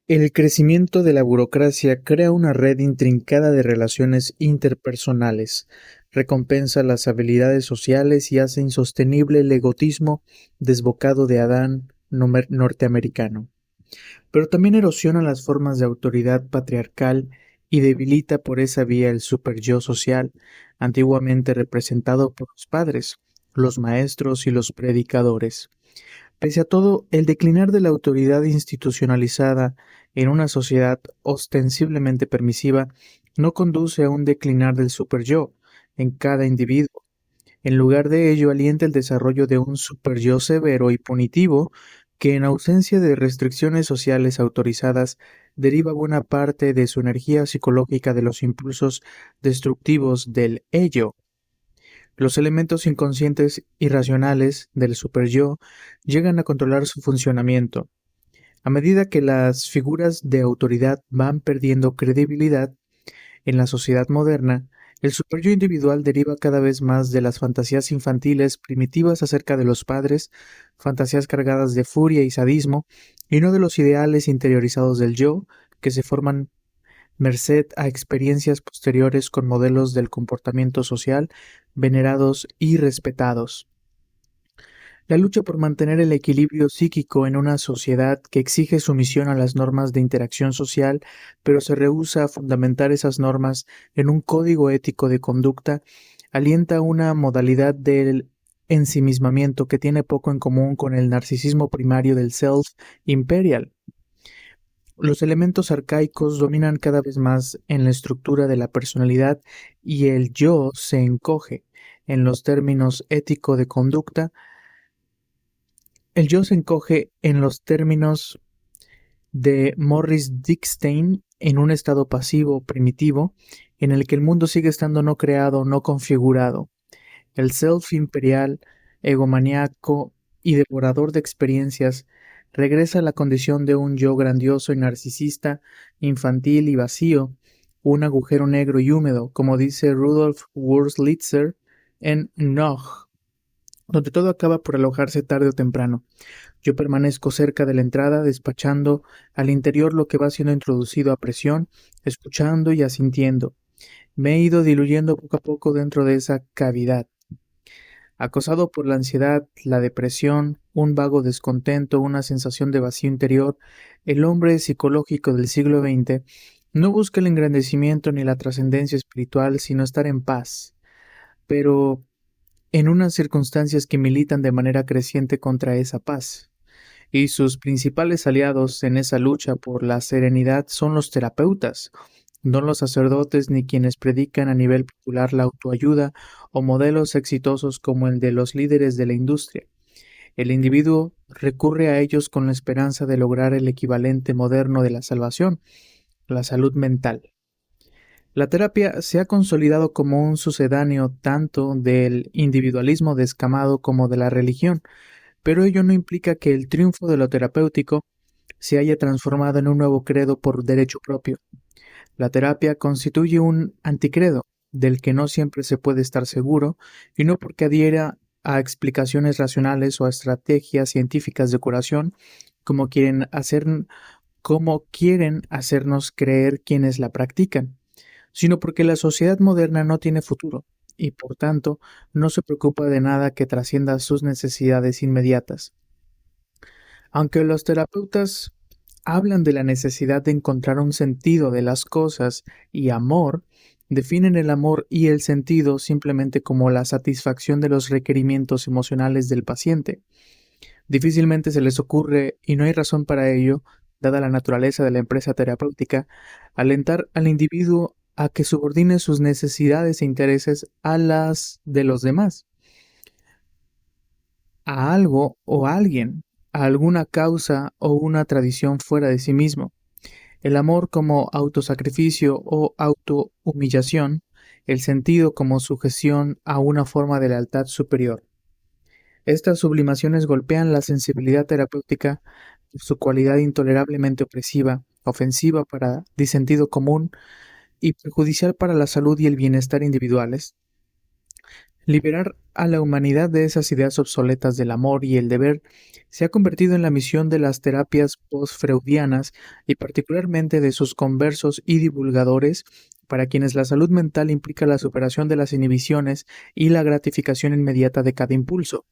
El crecimiento de la burocracia crea una red intrincada de relaciones interpersonales, recompensa las habilidades sociales y hace insostenible el egotismo desbocado de Adán norteamericano. Pero también erosiona las formas de autoridad patriarcal y debilita por esa vía el superyo social, antiguamente representado por los padres, los maestros y los predicadores. Pese a todo, el declinar de la autoridad institucionalizada en una sociedad ostensiblemente permisiva no conduce a un declinar del superyo en cada individuo. En lugar de ello, alienta el desarrollo de un superyo severo y punitivo que, en ausencia de restricciones sociales autorizadas, deriva buena parte de su energía psicológica de los impulsos destructivos del ello. Los elementos inconscientes irracionales del superyo llegan a controlar su funcionamiento. A medida que las figuras de autoridad van perdiendo credibilidad en la sociedad moderna, el superyo individual deriva cada vez más de las fantasías infantiles primitivas acerca de los padres, fantasías cargadas de furia y sadismo, y no de los ideales interiorizados del yo, que se forman merced a experiencias posteriores con modelos del comportamiento social venerados y respetados. La lucha por mantener el equilibrio psíquico en una sociedad que exige sumisión a las normas de interacción social, pero se rehúsa a fundamentar esas normas en un código ético de conducta, alienta una modalidad del ensimismamiento que tiene poco en común con el narcisismo primario del self-imperial. Los elementos arcaicos dominan cada vez más en la estructura de la personalidad y el yo se encoge. En los términos ético de conducta, el yo se encoge en los términos de Morris Dickstein en un estado pasivo primitivo en el que el mundo sigue estando no creado, no configurado. El self imperial, egomaníaco y devorador de experiencias regresa a la condición de un yo grandioso y narcisista, infantil y vacío, un agujero negro y húmedo, como dice Rudolf Wurlitzer en Noch, donde todo acaba por alojarse tarde o temprano. Yo permanezco cerca de la entrada, despachando al interior lo que va siendo introducido a presión, escuchando y asintiendo. Me he ido diluyendo poco a poco dentro de esa cavidad. Acosado por la ansiedad, la depresión, un vago descontento, una sensación de vacío interior, el hombre psicológico del siglo XX no busca el engrandecimiento ni la trascendencia espiritual, sino estar en paz, pero en unas circunstancias que militan de manera creciente contra esa paz. Y sus principales aliados en esa lucha por la serenidad son los terapeutas, no los sacerdotes ni quienes predican a nivel popular la autoayuda o modelos exitosos como el de los líderes de la industria. El individuo recurre a ellos con la esperanza de lograr el equivalente moderno de la salvación, la salud mental. La terapia se ha consolidado como un sucedáneo tanto del individualismo descamado como de la religión, pero ello no implica que el triunfo de lo terapéutico se haya transformado en un nuevo credo por derecho propio. La terapia constituye un anticredo, del que no siempre se puede estar seguro, y no porque adhiera a explicaciones racionales o a estrategias científicas de curación, como quieren hacernos creer quienes la practican, sino porque la sociedad moderna no tiene futuro, y por tanto no se preocupa de nada que trascienda sus necesidades inmediatas. Aunque los terapeutas hablan de la necesidad de encontrar un sentido de las cosas y amor, definen el amor y el sentido simplemente como la satisfacción de los requerimientos emocionales del paciente. Difícilmente se les ocurre, y no hay razón para ello, dada la naturaleza de la empresa terapéutica, alentar al individuo a que subordine sus necesidades e intereses a las de los demás, a algo o a alguien, a alguna causa o una tradición fuera de sí mismo. El amor como autosacrificio o autohumillación, el sentido como sujeción a una forma de lealtad superior. Estas sublimaciones golpean la sensibilidad terapéutica por su cualidad intolerablemente opresiva, ofensiva para disentido común y perjudicial para la salud y el bienestar individuales. Liberar a la humanidad de esas ideas obsoletas del amor y el deber se ha convertido en la misión de las terapias post-freudianas y particularmente de sus conversos y divulgadores, para quienes la salud mental implica la superación de las inhibiciones y la gratificación inmediata de cada impulso.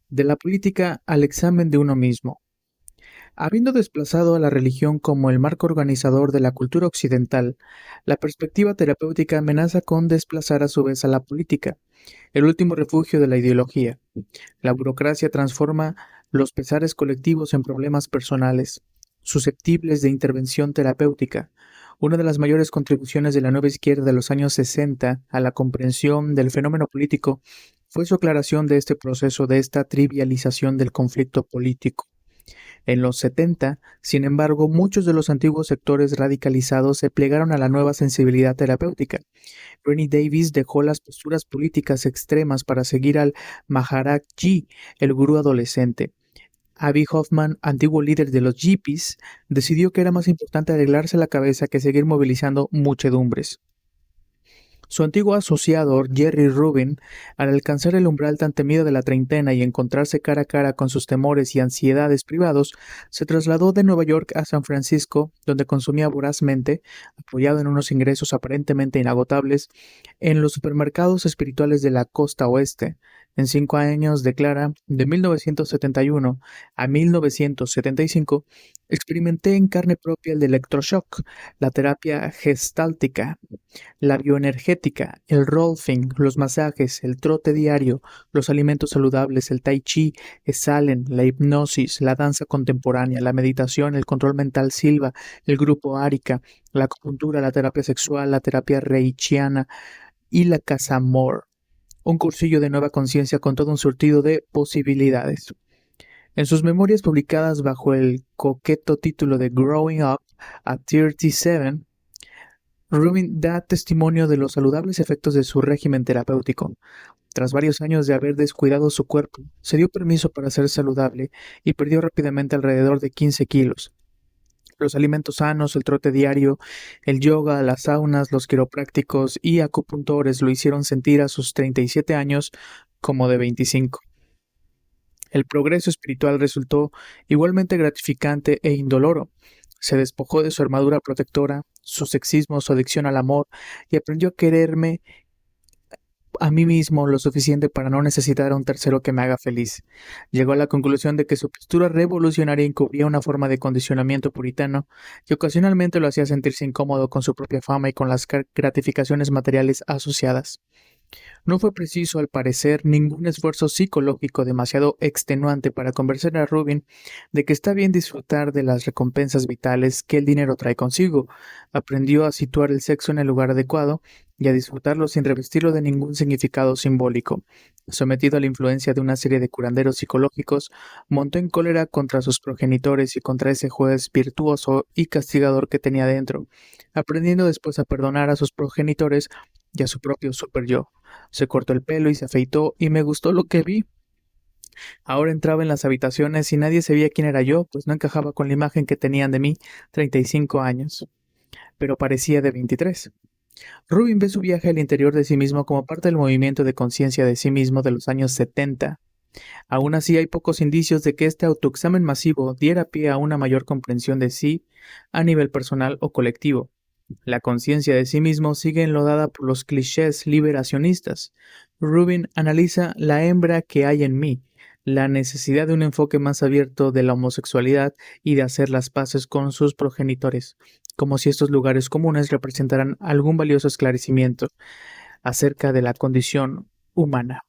De la política al examen de uno mismo. Habiendo desplazado a la religión como el marco organizador de la cultura occidental, la perspectiva terapéutica amenaza con desplazar a su vez a la política, el último refugio de la ideología. La burocracia transforma los pesares colectivos en problemas personales, susceptibles de intervención terapéutica. Una de las mayores contribuciones de la nueva izquierda de los años 60 a la comprensión del fenómeno político fue su aclaración de este proceso, de esta trivialización del conflicto político. En los 70, sin embargo, muchos de los antiguos sectores radicalizados se plegaron a la nueva sensibilidad terapéutica. Bernie Davis dejó las posturas políticas extremas para seguir al Maharaj-ji, el gurú adolescente. Abbie Hoffman, antiguo líder de los Yippies, decidió que era más importante arreglarse la cabeza que seguir movilizando muchedumbres. Su antiguo asociado, Jerry Rubin, al alcanzar el umbral tan temido de la treintena y encontrarse cara a cara con sus temores y ansiedades privados, se trasladó de Nueva York a San Francisco, donde consumía vorazmente, apoyado en unos ingresos aparentemente inagotables, en los supermercados espirituales de la costa oeste. En 5 años, declara, de 1971 a 1975, experimenté en carne propia el electroshock, la terapia gestáltica, la bioenergética, el rolfing, los masajes, el trote diario, los alimentos saludables, el tai chi, el salen, la hipnosis, la danza contemporánea, la meditación, el control mental silva, el grupo árica, la acupuntura, la terapia sexual, la terapia reichiana y la casa Moore. Un cursillo de nueva conciencia con todo un surtido de posibilidades. En sus memorias publicadas bajo el coqueto título de Growing Up at 37, Rubin da testimonio de los saludables efectos de su régimen terapéutico. Tras varios años de haber descuidado su cuerpo, se dio permiso para ser saludable y perdió rápidamente alrededor de 15 kilos. Los alimentos sanos, el trote diario, el yoga, las saunas, los quiroprácticos y acupuntores lo hicieron sentir a sus 37 años como de 25. El progreso espiritual resultó igualmente gratificante e indoloro. Se despojó de su armadura protectora, su sexismo, su adicción al amor, y aprendió a quererme a mí mismo lo suficiente para no necesitar a un tercero que me haga feliz. Llegó a la conclusión de que su postura revolucionaria encubría una forma de condicionamiento puritano que ocasionalmente lo hacía sentirse incómodo con su propia fama y con las gratificaciones materiales asociadas. No fue preciso, al parecer, ningún esfuerzo psicológico demasiado extenuante para convencer a Rubin de que está bien disfrutar de las recompensas vitales que el dinero trae consigo. Aprendió a situar el sexo en el lugar adecuado y a disfrutarlo sin revestirlo de ningún significado simbólico. Sometido a la influencia de una serie de curanderos psicológicos, montó en cólera contra sus progenitores y contra ese juez virtuoso y castigador que tenía dentro, aprendiendo después a perdonar a sus progenitores y a su propio super-yo. Se cortó el pelo y se afeitó y me gustó lo que vi. Ahora entraba en las habitaciones y nadie sabía quién era yo, pues no encajaba con la imagen que tenían de mí, 35 años. Pero parecía de 23. Rubin ve su viaje al interior de sí mismo como parte del movimiento de conciencia de sí mismo de los años 70. Aún así hay pocos indicios de que este autoexamen masivo diera pie a una mayor comprensión de sí a nivel personal o colectivo. La conciencia de sí mismo sigue enlodada por los clichés liberacionistas. Rubin analiza la hembra que hay en mí, la necesidad de un enfoque más abierto de la homosexualidad y de hacer las paces con sus progenitores, como si estos lugares comunes representaran algún valioso esclarecimiento acerca de la condición humana.